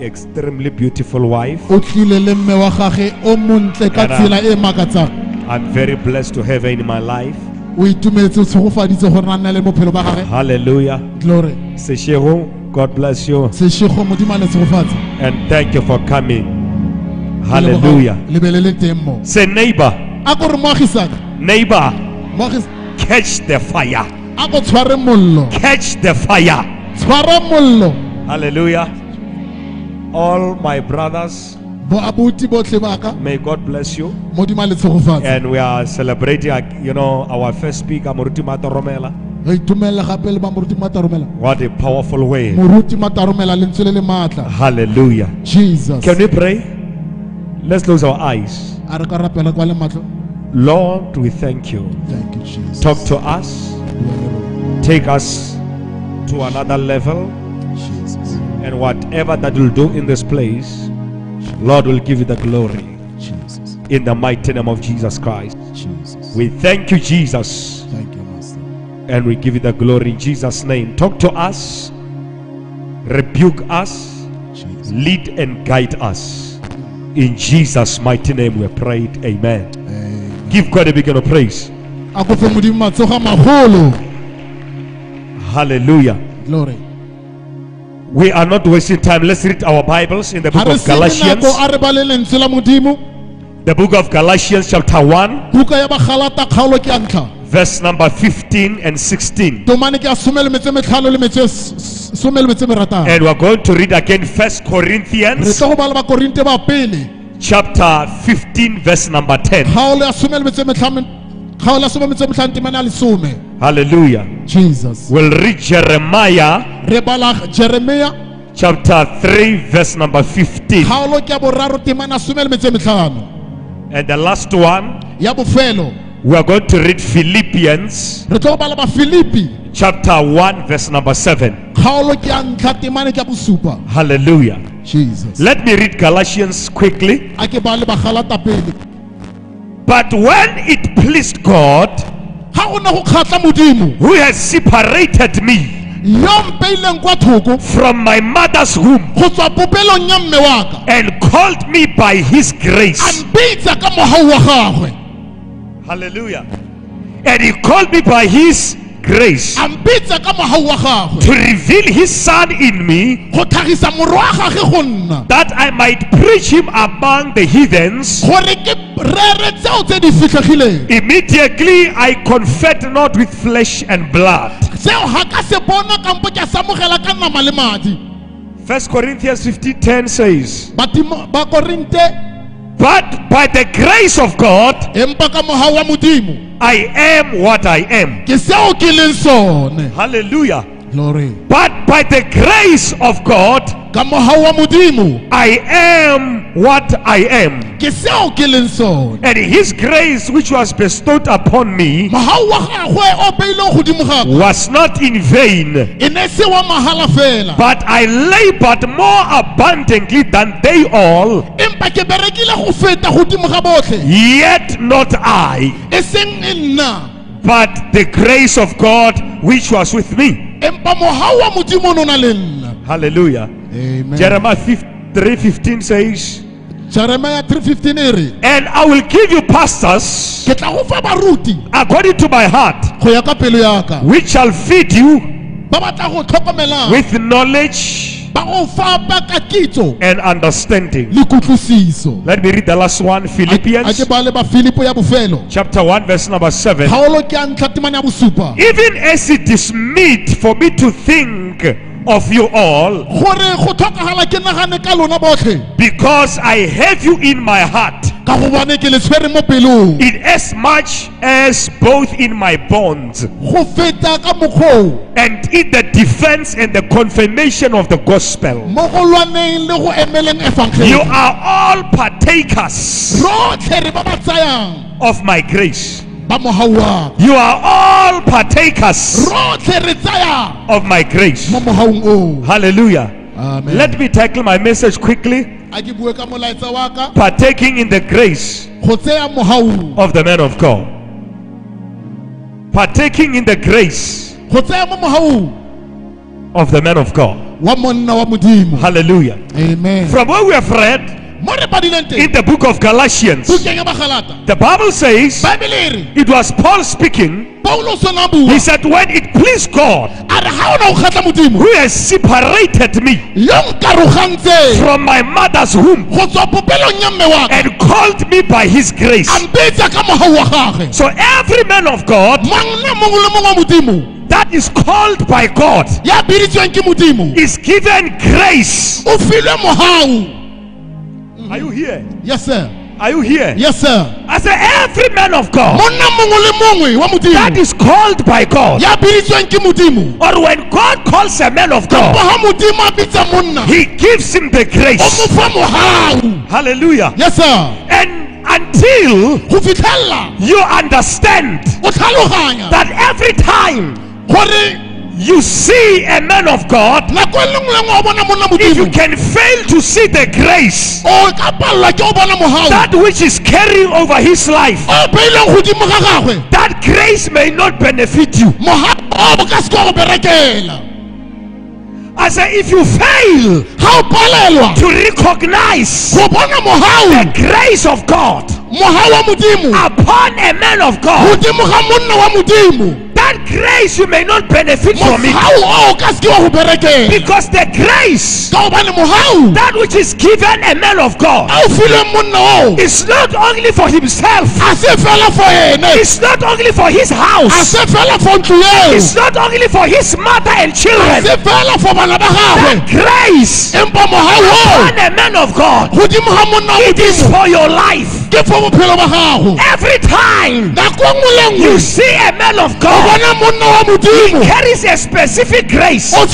extremely beautiful wife. O tlile le mme wa gagwe o montle ka tsela e makatsang. I'm very blessed to have her in my life. O itumetse o tshogofaditse gore na nna le bophelo ba gagwe. Hallelujah. Glory. Seshego, God bless you. Seshego modimo le tshogofatse. And thank you for coming. Hallelujah. Lebelele teng mo. Say neighbor. A go re moagisaka. Neighbor. Moagis. Catch the fire. A go tshware mollo. Catch the fire. Tshwara mollo. Hallelujah. All my brothers, may God bless you. And And we are celebrating, our first speaker, Moruti Mataromela. What a powerful way. Hallelujah. Jesus. Can we pray? Let's close our eyes. Lord, we thank you. Thank you, Jesus. Talk to us. Take us to another level. Jesus. And whatever that will do in this place, Lord will give you the glory. Jesus. In the mighty name of Jesus Christ. Jesus. We thank you, Jesus. Thank you, Master. And we give you the glory in Jesus' name. Talk to us. Rebuke us. Jesus. Lead and guide us. In Jesus' mighty name we prayed. Amen. Amen. Give God a big hand of praise. Hallelujah. Glory. We are not wasting time. Let's read our Bibles in the book of Galatians. The book of Galatians chapter 1, verse number 15 and 16. And we are going to read again 1 Corinthians chapter 15, verse number 10. Hallelujah. Jesus. We'll read Jeremiah chapter 3, verse number 15. And the last one, we are going to read Philippians chapter 1, verse number 7. Hallelujah. Jesus. Let me read Galatians quickly. But when it pleased God, who has separated me from my mother's womb and called me by his grace. Hallelujah. And he called me by his grace to reveal his son in me, that I might preach him among the heathens. Immediately I conferred not with flesh and blood. 1 Corinthians 15:10 says, but by the grace of God, I am what I am. Hallelujah. Glory. But by the grace of God, I am what I am. And his grace which was bestowed upon me was not in vain, but I labored more abundantly than they all, yet not I, but the grace of God which was with me. Hallelujah. Amen. Jeremiah 3:15 says, Jeremiah 3:15, and I will give you pastors according to my heart, which shall feed you with knowledge and understanding. Let me read the last one, Philippians chapter 1, verse number 7. Even as it is meet for me to think of you all, because I have you in my heart, in as much as both in my bonds and in the defense and the confirmation of the gospel. You are all partakers of my grace. You are all partakers of my grace. Hallelujah. Amen. Let me tackle my message quickly. Partaking in the grace of the man of God. Partaking in the grace of the man of God. Hallelujah. Amen. From what we have read in the book of Galatians, the Bible says it was Paul speaking. He said, when it pleased God, who has separated me from my mother's womb and called me by his grace. So every man of God that is called by God is given grace. Are you here? Yes, sir. Are you here? Yes, sir. I say every man of God that is called by God, or when God calls a man of God, he gives him the grace. Hallelujah. Yes, sir. And until you understand that every time you see a man of God, if you can fail to see the grace, that which is carrying over his life, that grace may not benefit you. I say, if you fail to recognize the grace of God upon a man of God, that grace you may not benefit from it, because the grace that which is given a man of God is not only for himself, it's not only for his house, it's not only for his mother and children. That grace upon a man of God, it is for your life. Every time you see a man of God, he carries a specific grace. That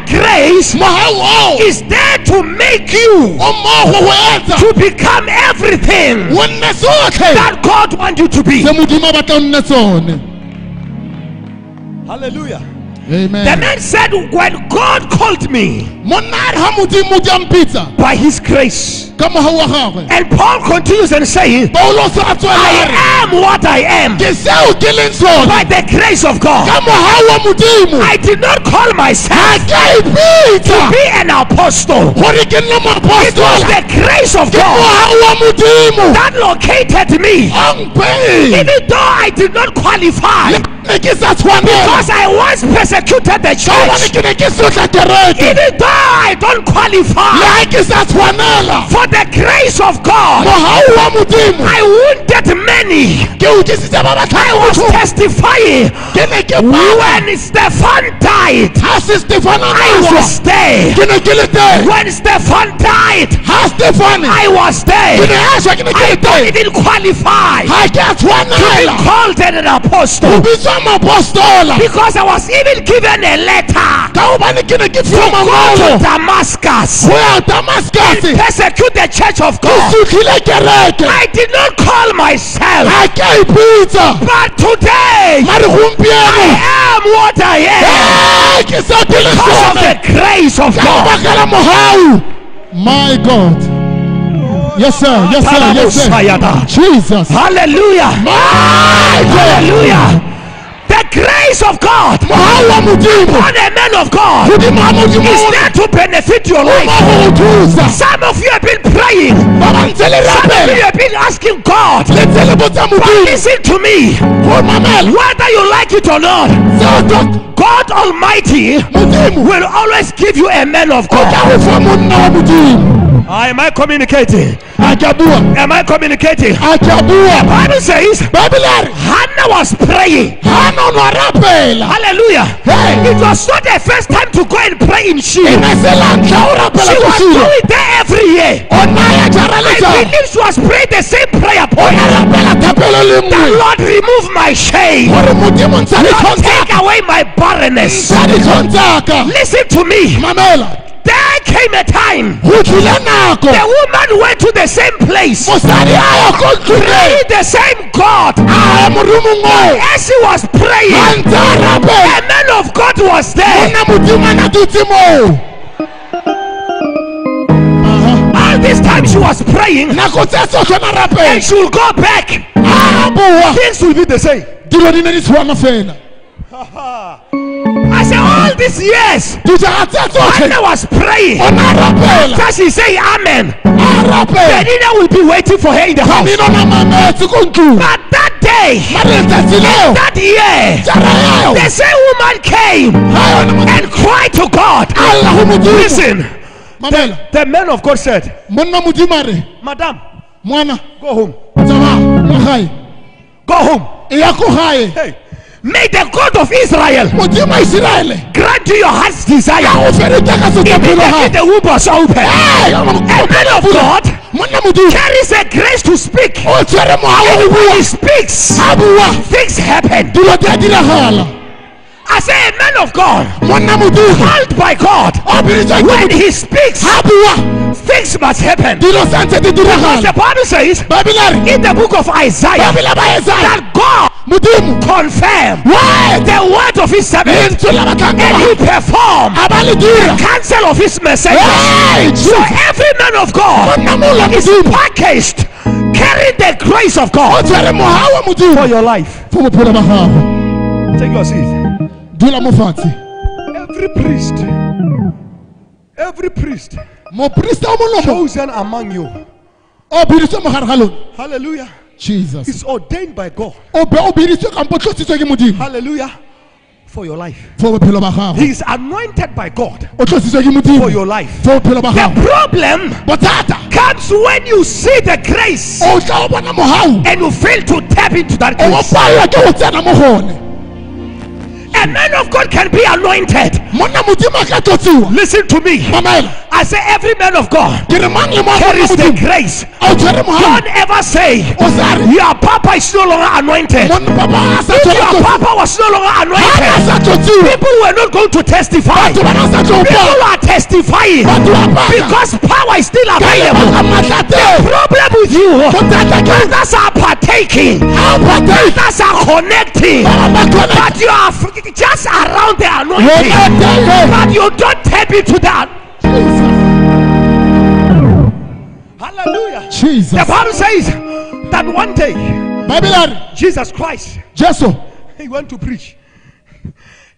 grace is there to make you to become everything that God wants you to be. Hallelujah. Amen. The man said, when God called me by his grace, and Paul continues and saying, I am what I am by the grace of God. I did not call myself to be an apostle. It was the grace of God that located me, even though I did not qualify, because I once persecuted the church. Even though I don't qualify, for the grace of God, I wounded many. I was testifying when Stephen died. I was there. When Stephen died, I was there. I don't even qualify to be called an apostle, because I was even given a letter to go to Damascus and persecute the church of God. I did not call myself, but today I am what I am because of the grace of God. My God. Yes, sir. Yes, sir. Yes, sir. Jesus. Hallelujah. Hallelujah. The grace of God upon a man of God is there to benefit your life. Some of you have been praying. Some of you have been asking God. But listen to me. Whether you like it or not, God Almighty will always give you a man of God. Am I communicating? Am I communicating? The Bible says Hannah was praying. Hallelujah. It was not the first time to go and pray in Shiloh. She was doing there every year. I believe she was praying the same prayer point. The Lord, remove my shame. Lord, take away my barrenness. Listen to me. There came a time the woman went to the same place, praying the same God. As she was praying, a man of God was there. All this time she was praying, and she will go back. Things will be the same. I said, all these years, when I was praying, after she say amen, Penina will be waiting for her in the house. But that day, that year, the same woman came and cried to God. Listen, the man of God said, Madam, go home. Go home. Hey. May the God of Israel grant you your heart's desire. Immediately the womb was open. A man of God carries a grace to speak. And when he speaks, things happen. I say a man of God, called by God, when he speaks, things must happen. Because the Bible says in the book of Isaiah that God confirmed the word of his servant, and he performed the counsel of his messengers. So every man of God is packaged carrying the grace of God for your life. Take your seat. Every priest chosen among you, hallelujah, Jesus, is ordained by God, hallelujah, for your life. He is anointed by God for your life. The problem comes when you see the grace and you fail to tap into that grace. A man of God can be anointed. Listen to me. I say every man of God carries the grace. Don't ever say your papa is no longer anointed. If your papa was no longer anointed, people were not going to testify. People are testifying because power is still available. The problem with you, others are partaking, others are connecting, but you are just around the anointing, but you don't tap into that. Hallelujah. Jesus. The Bible says that one day Jesus Christ, he went to preach.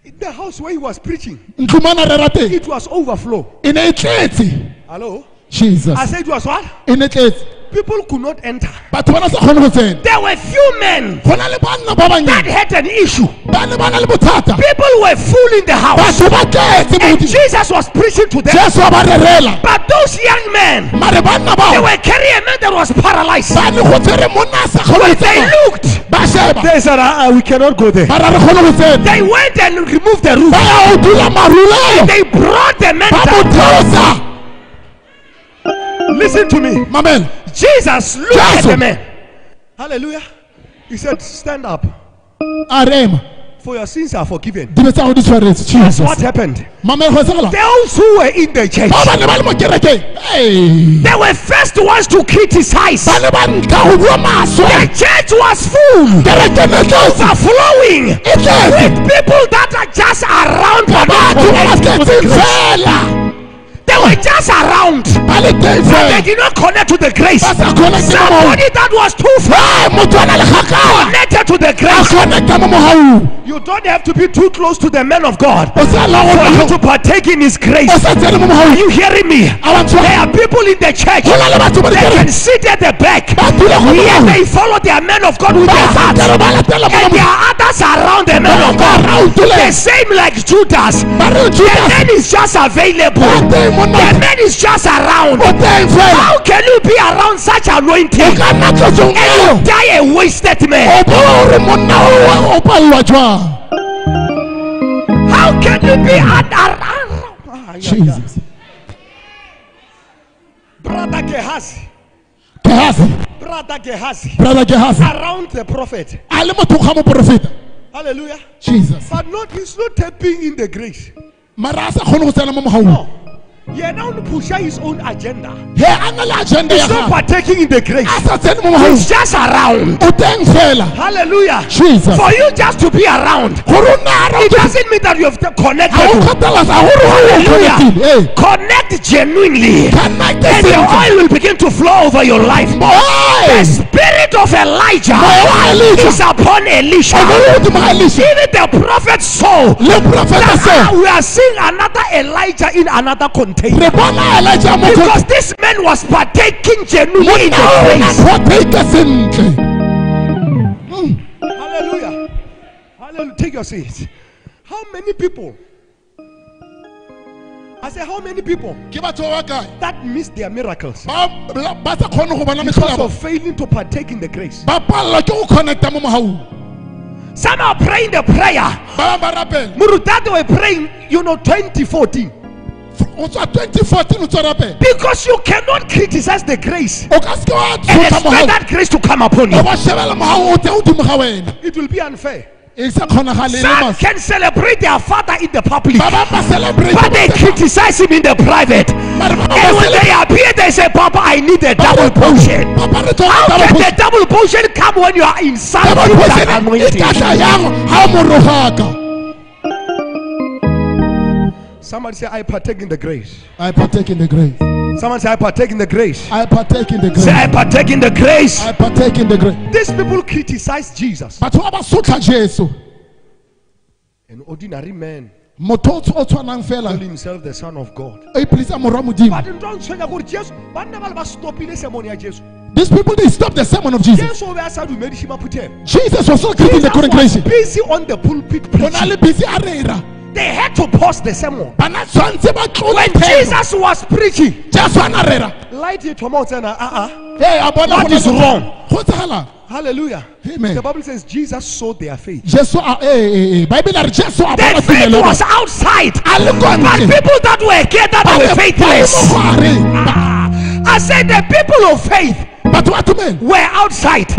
In the house where he was preaching, it was overflow. Hello? Jesus. I said it was what? People could not enter. There were few men that had an issue. People were full in the house, and Jesus was preaching to them. But those young men, they were carrying a man that was paralyzed. When they looked, they said, we cannot go there. They went and removed the roof, and they brought the man down. Listen to me. Jesus looked at the man. Hallelujah. He said, stand up, for your sins are forgiven. That's what happened. Those who were in the church, they were first ones to criticize. The church was full, overflowing with people that are just around. They were just around, but they did not connect to the grace. Somebody that was too far connected to the grace. You don't have to be too close to the man of God for you to partake in his grace. Are you hearing me? There are people in the church, they can sit at the back, yet they follow their man of God with their heart, and there are others around the man of God, the same like Judas. The man is just available, the man is just around. How can you be around such anointing and you die a wasted man? How can you be around? Jesus. Brother Gehazi, around the prophet. Hallelujah. Jesus. But he's not tapping in the grace. No. He now push his own agenda. He's not partaking in the grace. He's just around. Hallelujah. Jesus. For you just to be around, it doesn't mean that you have to connect. Hallelujah. Connect genuinely, and the oil will begin to flow over your life. The spirit of Elijah is upon Elisha. Even the prophet saw that we are seeing another Elijah in another container. Because this man was partaking genuinely in the grace. Hallelujah. Hallelujah. Take your seat. How many people? I said, how many people that miss their miracles because of failing to partake in the grace? Some are praying the prayer. They were praying, 2014. Because you cannot criticize the grace and expect that grace to come upon you. It will be unfair. Some can celebrate their father in the public, but they criticize him in the private. And when they appear, they say, Papa, I need a double portion. How can the double portion come when you are inside that anointing? Somebody say, I partake in the grace. I partake in the grace. Someone say, I partake in the grace. I partake in the grace. Say, I partake in the grace. I partake in the grace. These people criticize Jesus. An ordinary man call himself the Son of God. These people, they stopped the sermon of Jesus. Jesus was not keeping the congregation. Busy on the pulpit preaching. They had to pause the sermon. When Jesus was preaching, light it from outside. What is wrong? Hallelujah. Amen. The Bible says Jesus saw their faith. Their faith was outside. But people that were gathered were faithless. I said the people of faith were outside.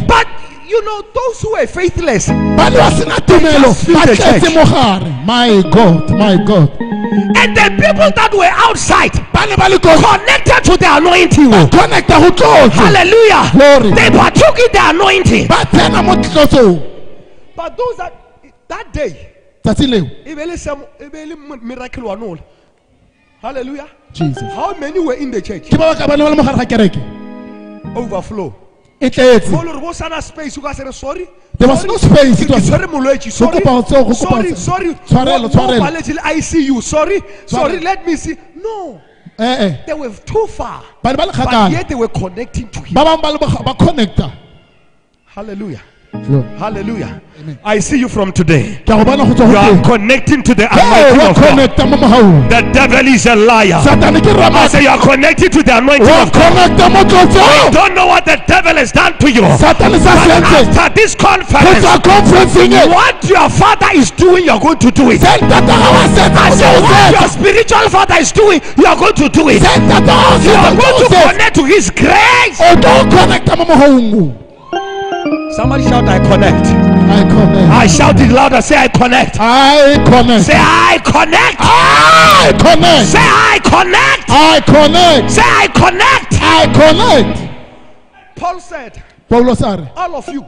But those who were faithless, my God, my God. And the people that were outside connected to the anointing. Hallelujah. They partook in the anointing. But those that day, miracle. Hallelujah. Jesus. How many were in the church? Overflow. There was no space. It was sorry. I see you. Sorry. Let me see. No. They were too far. But yet they were connecting to him. Hallelujah. Hallelujah. Amen. I see you from today. You are connecting to the anointing of God. The devil is a liar. I say you are connected to the anointing of God. You don't know what the devil has done to you. After this conference, what your father is doing, you are going to do it. I say what your spiritual father is doing, you are going to do it. You are going to connect to his grace. Somebody shout, I connect. I connect. I shout it louder. Say, I connect. I connect. Say, I connect. I connect. Say, I connect. I connect. Say, I connect. I connect. Paul said, all of you,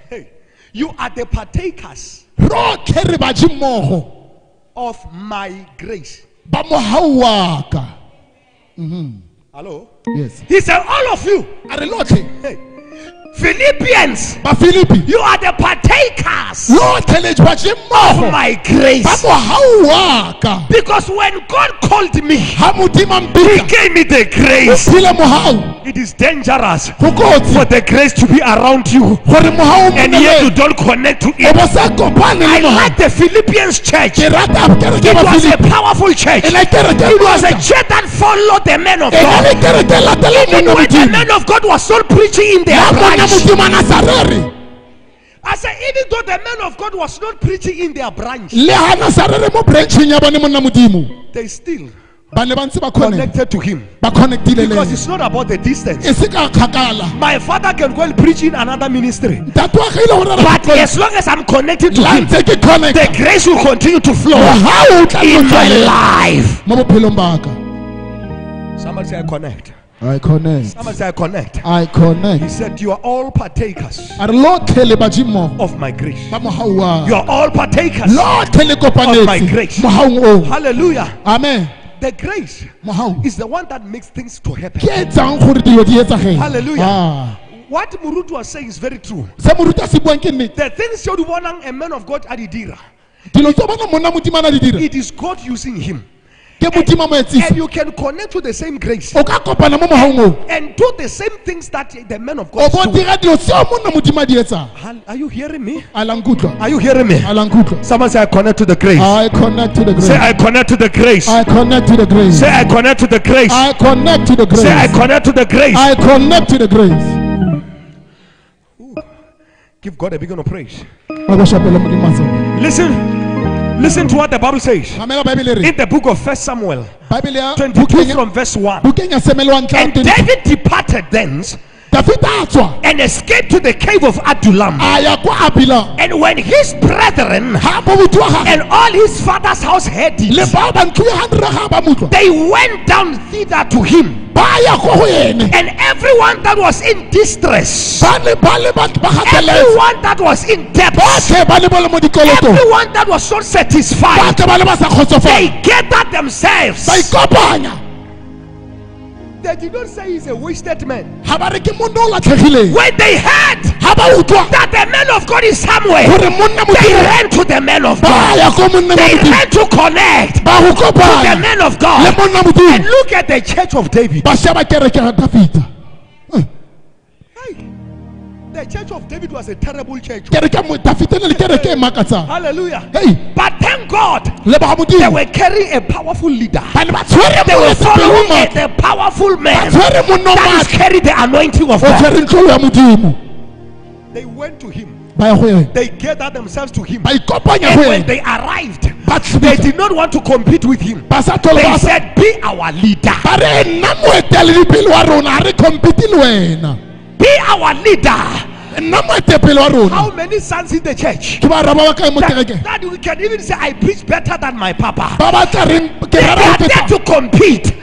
hey, you are the partakers of my grace. Hello? Yes. He said, all of you. Hey. Philippians, you are the partakers of my grace. Because when God called me, He gave me the grace. It is dangerous for the grace to be around you, and yet you don't connect to it. I like the Philippians church. It was a powerful church. It was a church that followed the man of God. Even when the man of God was not preaching in their branch, I said, even though the man of God was not preaching in their branch, they still connected to him. Because it's not about the distance. My father can go and preach in another ministry, but as long as I'm connected to him, the grace will continue to flow in my life. Somebody say, I connect. I connect. Somebody say, I connect. I connect. He said, you are all partakers of my grace. You are all partakers of my grace. Hallelujah. Amen. The grace is the one that makes things to happen. Hallelujah. What Murutu was saying is very true. The things you want a man of God adidira. It is God using him. And you can connect to the same grace and do the same things that the man of God is doing. Are you hearing me? Are you hearing me? Someone say, I connect to the grace. I connect to the grace. Say, I connect to the grace. I connect to the grace. Say, I connect to the grace. I connect to the grace. Say, I connect to the grace. I connect to the grace. Give God a big honor praise. Listen to what the Bible says in the book of 1 Samuel 22 from verse 1. And David departed thence and escaped to the cave of Adullam. And when his brethren and all his father's house heard it, they went down thither to him. And everyone that was in distress, everyone that was in debt, everyone that was not satisfied, they gathered themselves. They did not say he's a wasted man. When they heard that the man of God is somewhere, they ran to the man of God. They ran to connect to the man of God. And look at the church of David. The church of David was a terrible church. Hallelujah. But thank God they were carrying a powerful leader. They were following a powerful man that is carrying the anointing of God. They went to him. They gathered themselves to him. And when they arrived, they did not want to compete with him. They said, be our leader. Be our leader. How many sons in the church that we can even say, I preach better than my papa? They are there to compete.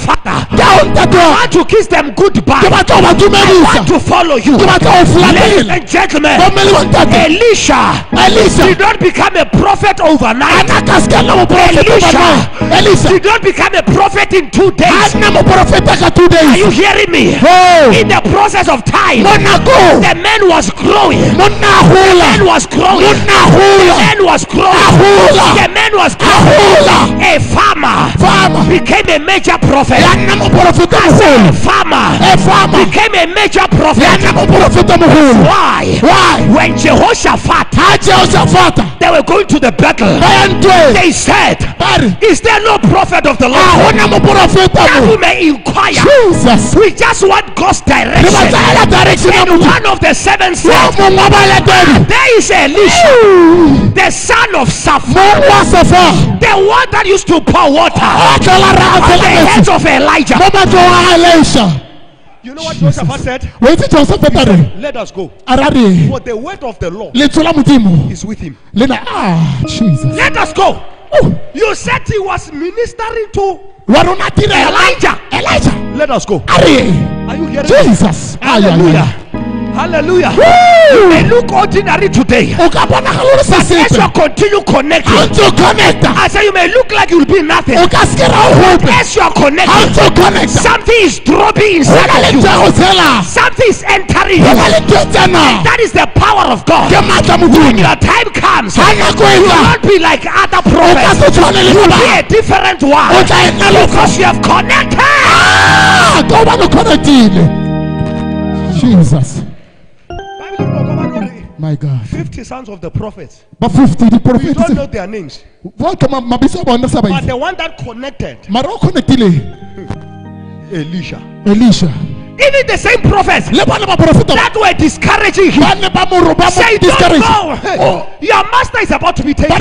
Father, I want to kiss them goodbye. I want to follow you. Ladies and gentlemen, Elisha did not become a prophet overnight. Elisha did not become a prophet in 2 days. Are you hearing me? In the process of time, the man was growing. The man was growing. The man was growing. The man was growing. A farmer became a major prophet. A farmer became a major prophet. Why? When Jehoshaphat, they were going to the battle, they said, is there no prophet of the Lord that we may inquire? We just want God's direction. And one of the seven said, there is Elisha, the son of Shaphat, the one that used to pour water on the heads of Elijah. You know what Joseph said? He said, let us go. For the word of the Lord is with him. Jesus. Let us go. You said he was ministering to Elijah. Let us go. Are you hearing Jesus? Hallelujah. Hallelujah. You may look ordinary today, but as you continue connecting, I say you may look like you'll be nothing, but as you are connecting, something is dropping inside of you. Something is entering you. And that is the power of God. When your time comes, you will not be like other prophets. You will be a different one because you have connected. Jesus. My God. 50 sons of the prophets. But 50 the prophets. You don't know their names. But the one that connected. Elisha. Even the same prophets that were discouraging him. Say, don't go. Your master is about to be taken.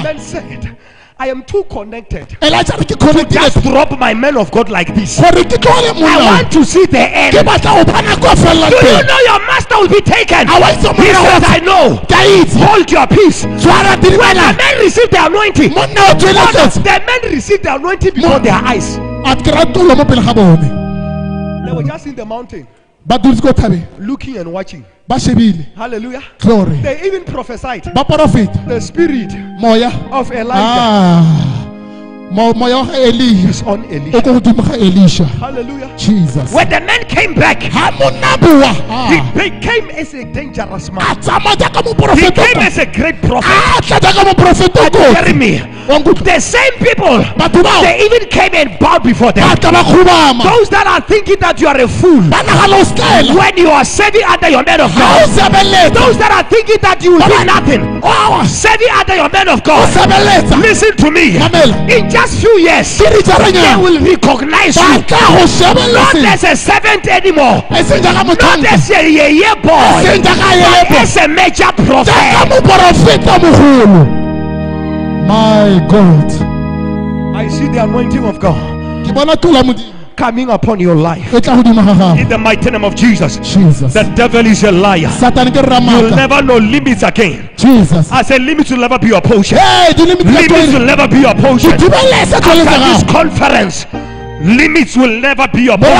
Then said, I am too connected to just drop my men of God like this. I want to see the end. Do you know your master will be taken? He said, I know. Hold your peace. When the men receive the anointing, the men receive the anointing before their eyes. They were just in the mountain, looking and watching. Hallelujah. Glory. They even prophesied the spirit of Elijah He's on Elisha. Hallelujah. Jesus. When the man came back, he came as a dangerous man. He came as a great prophet. Jeremy, the same people, they even came and bowed before them. Those that are thinking that you are a fool when you are serving under your man of God. Those that are thinking that you will be nothing serving under your man of God. Listen to me. In just few years, they will recognize you not as a servant anymore, not as a year boy, but as a major prophet. My God, I see the anointing of God coming upon your life in the mighty name of Jesus. The devil is a liar. You'll never know limits again. I said limits will never be your portion. Limits will never be your portion. After this conference, limits will never be your portion.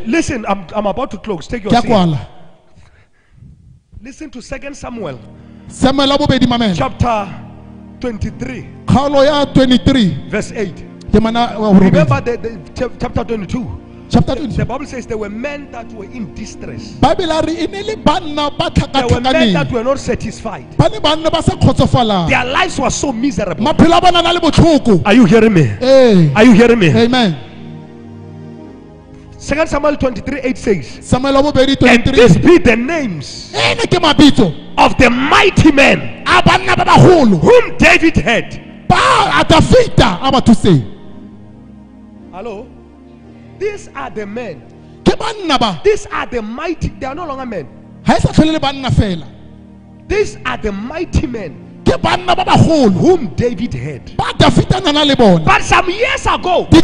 Listen, I'm about to close. Take your seat. Listen to 2 Samuel chapter 23 verse 8. Remember the chapter 22. The Bible says there were men that were in distress. There were men that were not satisfied. Their lives were so miserable. Are you hearing me? Hey. Are you hearing me? Amen. 2 Samuel 23:8 says, and these be the names of the mighty men whom David had. Hello? These are the men. These are the mighty. They are no longer men. These are the mighty men whom David had. But some years ago, they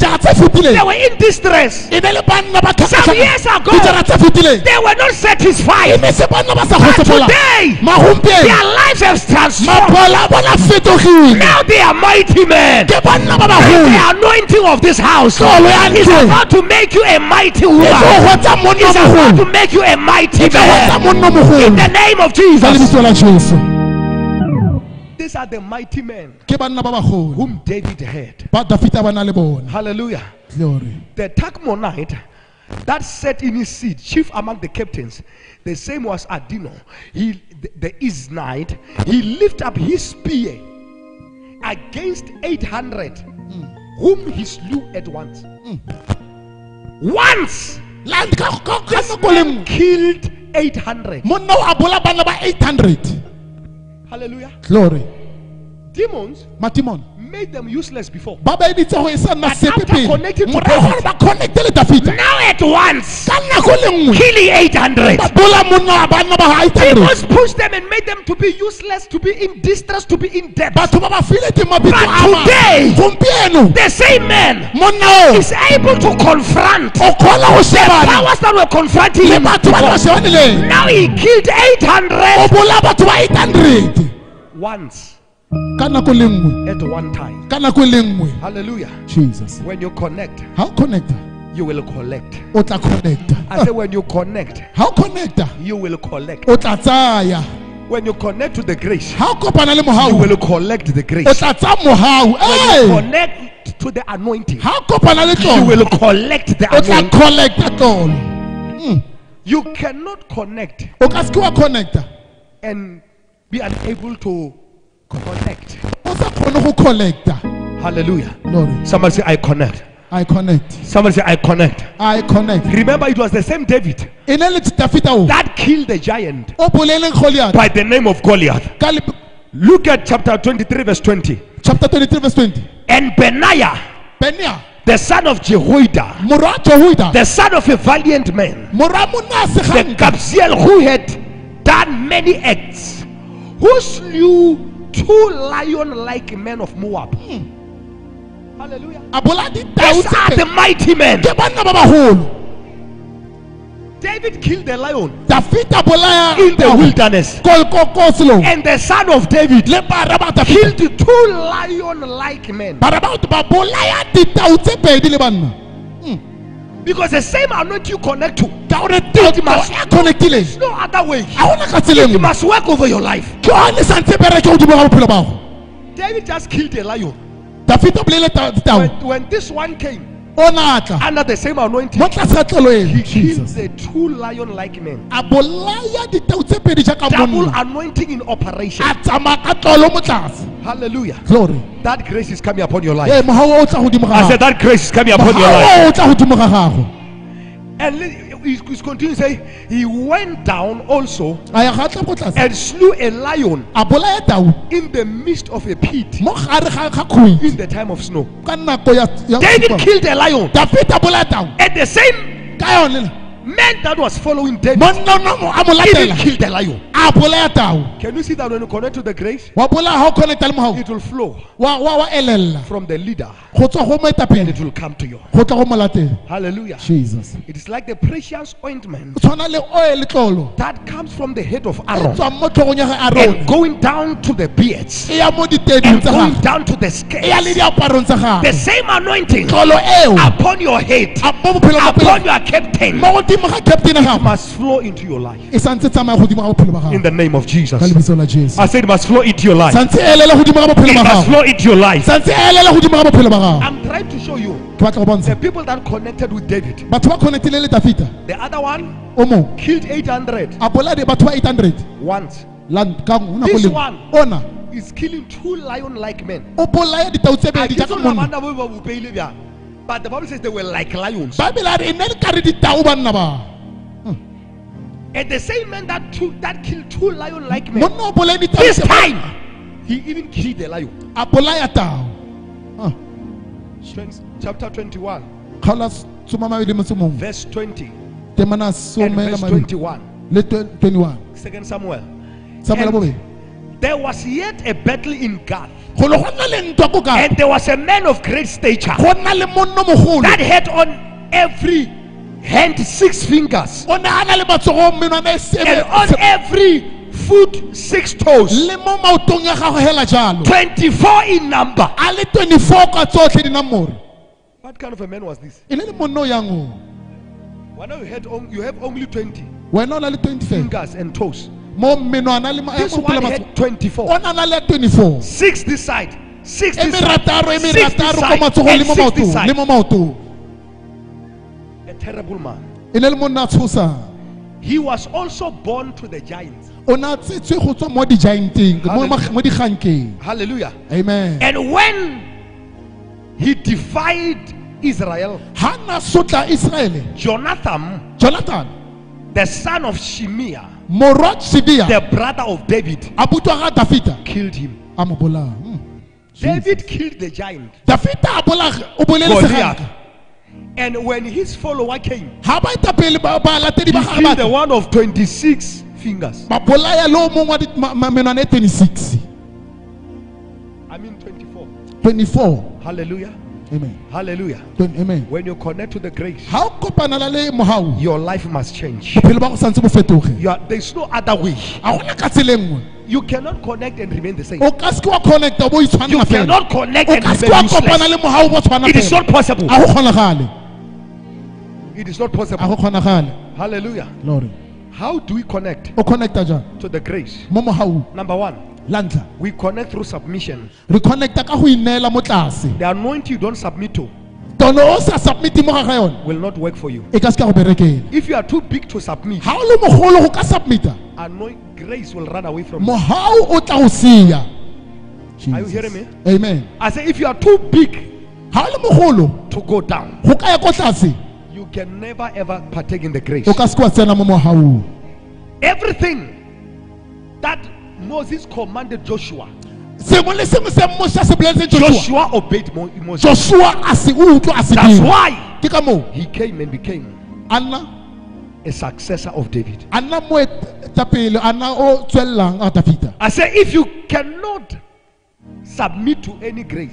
were in distress. Some years ago, they were not satisfied. But today, their lives have transformed. Now they are mighty men. The anointing of this house is about to make you a mighty woman. It's about to make you a mighty man. In the name of Jesus. These are the mighty men whom David had. Hallelujah. Glory. The Tachmonite that sat in his seat, chief among the captains, the same was Adino. The Iznite, he lifted up his spear against 800, whom he slew at once. Once, this man killed 800. Hallelujah. Glory. Demons made them useless before. But after connecting to David, now at once, killing 800. Demons pushed them and made them to be useless, to be in distress, to be in debt. But today, the same man is able to confront the powers that were confronting him. Now he killed 800 once. At one time. Hallelujah. Jesus. When you connect, how connect? You will collect. Connect. I say when you connect, how connect? You will collect. When you connect to the grace, how you will collect the grace. When you connect to the anointing, how you will collect the anointing. You cannot connect and be unable to connect. Hallelujah. Glory. Somebody say I connect. I connect. Somebody say I connect. I connect. Remember, it was the same David that killed the giant by the name of Goliath. Look at chapter 23 verse 20. Chapter 23 verse 20. And Benaiah, the son of Jehoiada, the son of a valiant man, the Kabzeel, who had done many acts, who slew 2 lion-like men of Moab. Hallelujah. These are the mighty men. David killed the lion in the wilderness, and the son of David killed 2 lion-like men. Because the same anointing you connect to, it must there's no other way. It must work over your life. David just killed a lion. When this one came under the same anointing, he killed the two lion-like men. Double anointing in operation. Hallelujah. Glory. That grace is coming upon your life. I said that grace is coming upon your life. And he's continuing to say, he went down also and slew a lion in the midst of a pit in the time of snow. David killed a lion. And the same man that was following David even killed a lion. Can you see that when you connect to the grace, it will flow from the leader and it will come to you. Hallelujah. Jesus. It is like the precious ointment that comes from the head of Aaron and going down to the beards and going down to the scales. The same anointing upon your head, upon your captain, it must flow into your life. In the name of Jesus. I said it must flow into your life. It must flow into your life. I'm trying to show you the people that connected with David. The other one killed 800 once. This one is killing two lion-like men. But the Bible says they were like lions. And the same man that killed two lion-like men, this time he even killed the lion. Chapter 21, verse 20 and verse 21. 2 Samuel. And there was yet a battle in Gath, and there was a man of great stature that had on every hand 6 fingers, and on every foot 6 toes, 24 in number. What kind of a man was this? Why now you have only 20 fingers and toes. This one had 24. 6 this side, 6 this side, 6 this side, and 6 this side. A terrible man. He was also born to the giants. Hallelujah. Amen. And when he defied Israel, Jonathan, the son of Shimea, the brother of David, killed him. David killed the giant Goliath. And when his follower came, he killed the one of 26 fingers. I mean 24. 24. Hallelujah. Amen. Hallelujah. Amen. When you connect to the grace, your life must change. There's no other way. You cannot connect and remain the same. You cannot connect and remain useless. It is not possible. It is not possible. Hallelujah. Glory. How do we connect to the grace? Number one, we connect through submission. The anointing you don't submit to will not work for you. If you are too big to submit, grace will run away from you. Are you hearing me? Amen. I say if you are too big to go down, you can never ever partake in the grace. Everything that Moses commanded Joshua, Joshua obeyed Moses. That's why he came and became a successor of David. I say if you cannot submit to any grace,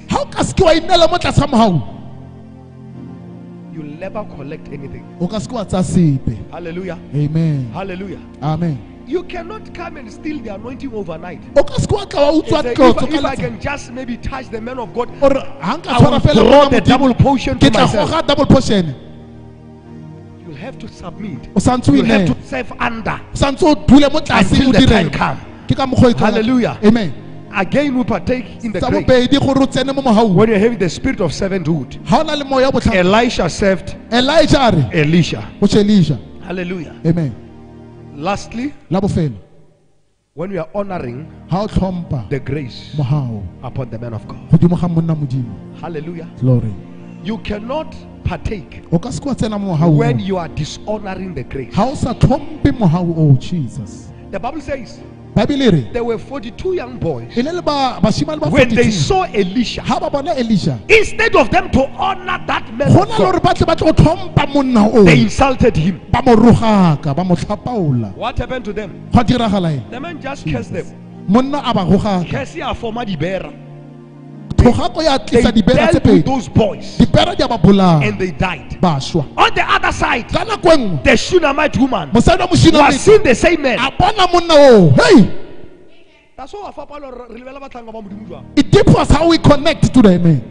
you'll never collect anything. Hallelujah. Amen. Hallelujah. Amen. You cannot come and steal the anointing overnight. If I can just maybe touch the man of God, I will draw the double portion to myself. You'll have to submit. You have to serve under until the time comes. Hallelujah. Amen. again we partake in the grace. When you're having the spirit of servanthood, Elisha served Elisha. Hallelujah. Amen. Lastly, when we are honoring the grace upon the man of God. Hallelujah. Glory. You cannot partake when you are dishonoring the grace. Oh, Jesus. The Bible says there were 42 young boys. When they saw Elisha, instead of them to honor that man of God, they insulted him. What happened to them? The man just cursed them. Curse your former libera. They dealt with those boys and they died. On the other side, the Shunammite woman was seeing the same man. That's it depends how we connect to the amen.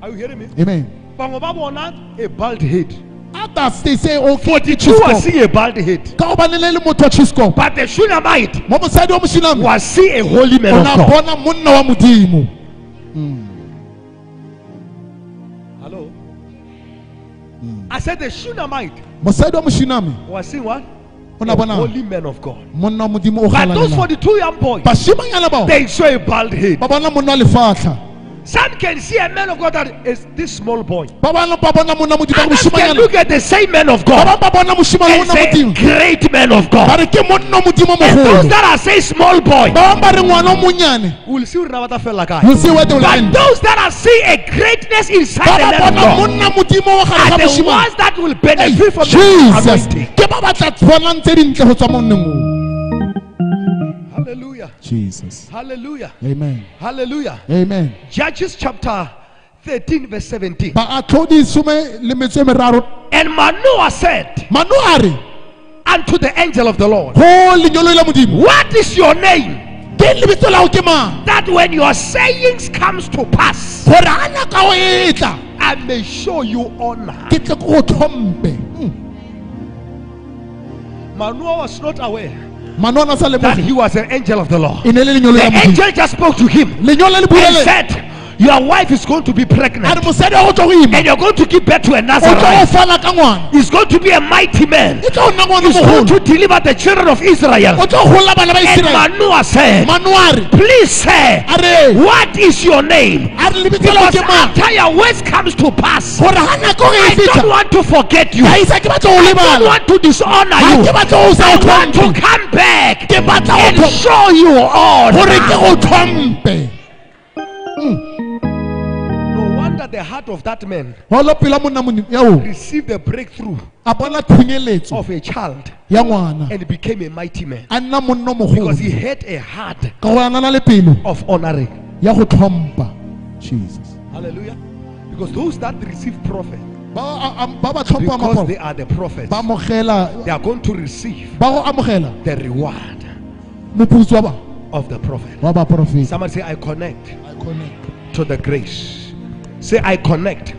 Are you hearing me? Amen. A bald head. Others they say okay, 42 was see a bald head. But the Shunammite was see a holy man of God. Hello. I said the Shunammite was seeing what? A holy man of God. But those 42 young boys, they saw a bald head. Some can see a man of God that is this small boy. Others can look at the same man of God and say great man of God. And those that are say small boy, we'll see what they'll but those that are see a greatness inside the man of God are the ones that will benefit from the anointing. Hallelujah. Jesus. Hallelujah. Amen. Hallelujah. Amen. Judges chapter 13 verse 17. And Manoah said unto the angel of the Lord, what is your name? That when your sayings comes to pass, I may show you honor. Manoah was not aware that he was an angel of the Lord. The angel just spoke to him and said, your wife is going to be pregnant and you're going to give birth to a Nazarite. He's going to be a mighty man. He's going to deliver the children of Israel. And Manoah said, please say, what is your name? Because after your words comes to pass, I don't want to forget you. I don't want to dishonor you. I want to come back and show you honor. That the heart of that man received the breakthrough of a child and became a mighty man because he had a heart of honoring. Jesus. Hallelujah. Because those that receive prophet, because they are the prophets, they are going to receive the reward of the prophet. Somebody say, I connect to the grace. Say, I connect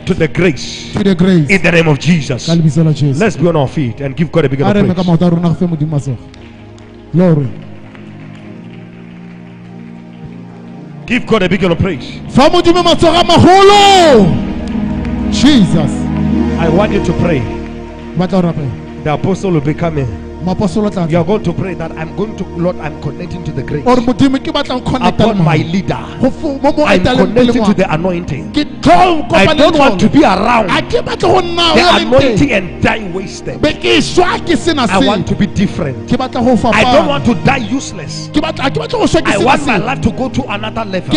to the grace. In the name of Jesus. Let's be on our feet and give God a bigger praise. Glory. Give God a bigger praise. Jesus. I want you to pray. The apostle will be coming. You are going to pray that I'm going to, Lord, I'm connecting to the grace upon my leader. I'm connecting to the anointing. I don't want to be around the anointing and die wasted. I want to be different. I don't want to die useless. I want my life to go to another level.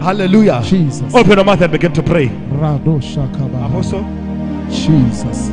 Hallelujah. Jesus. Open your mouth and begin to pray. Apostle. Jesus.